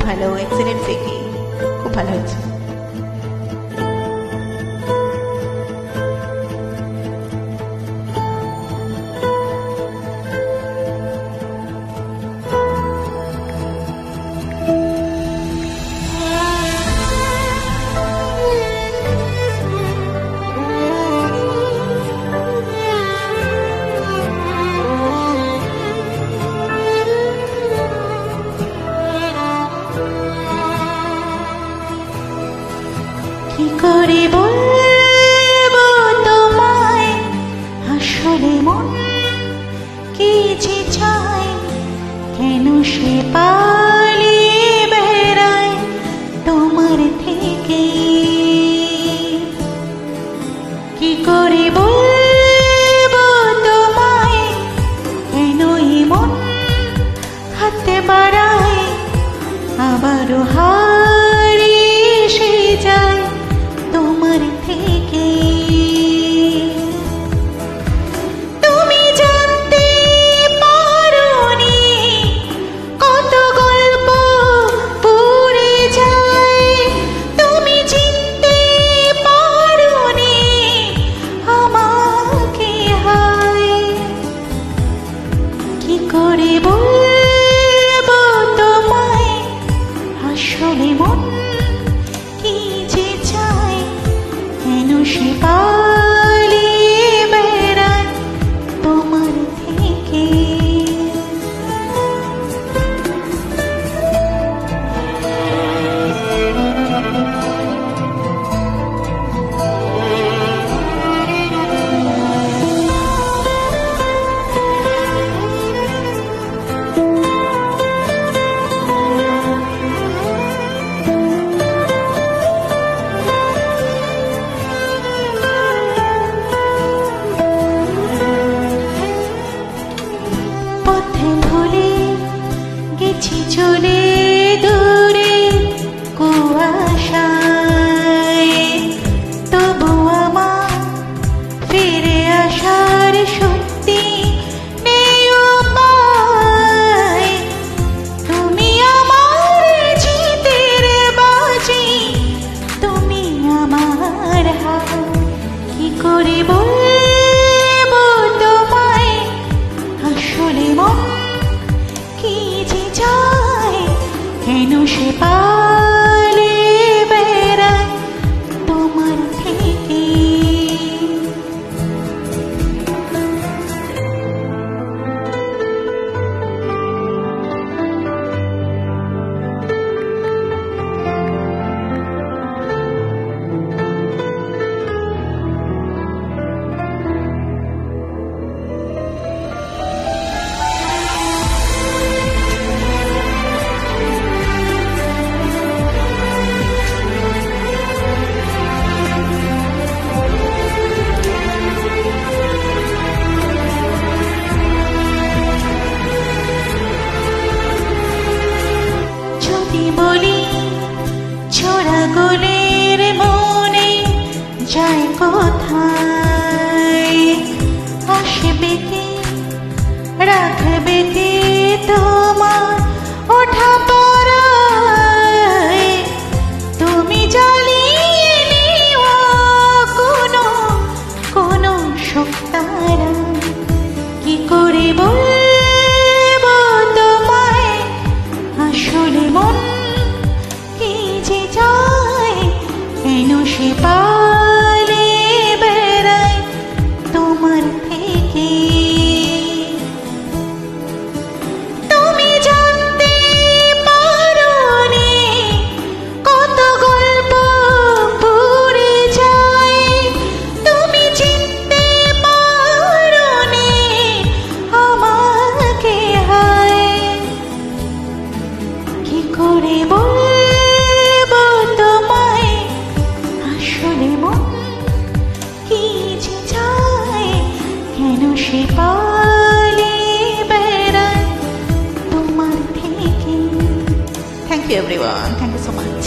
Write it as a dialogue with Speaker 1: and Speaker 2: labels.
Speaker 1: ভালো, এক্সেলেন্ট ভিকি, খুব ভালো হয়েছে। কি করে বলবো তোমায় আসলে মন কি যে চায়, কেন সে পালিয়ে বেড়ায় তোমার থেকে। কি করে বলবো তোমায় কেন মন হাতে বাড়ায় আবারও হারিয়ে সে যায় তোমার থেকে। তুমি জানতে পারোনি কত গল্প পুড়ে যায়, তুমি চিনতে পারোনি আমাকে হায়। কি করে বলবো তোমায় আসলে মন কি যে চায়, কেন সে পালিয়ে বেড়ায় তোমার থেকে। পথে ভুলে গেছি চলে দূরে কুয়াশায়, তবু আমার ফিরে আসার শক্তি নেই উপায়। তুমি আমার জিতের বাজি, তুমি আমার হার। কি করে বলবো তোমায় আসলে মন কি যে চায়, কেন সে পালিয়ে বেড়ায় তোমার থেকে। বলি ছোড়া গুলির মনে যায় কোথায়, আসবে কি রাখবে কি তোমার ওঠা পড়ায়। তুমি জ্বালিয়ে নিও কোনো কোনো শোকতারা। কি করে বলবো তোমায় আসলে মন কি যে চায়, কেন সে পালিয়ে বেড়ায় তোমার থেকে। তুমি জানতে পারোনি কত গল্প পুড়ে যায়, তুমি চিনতে পারোনি আমাকে হায়। কি করে বলবো তোমায় আসলে মন কি যে চায়, কেন সে পালিয়ে বেড়ায় তোমার থেকে। Thank you everyone. Thank you so much.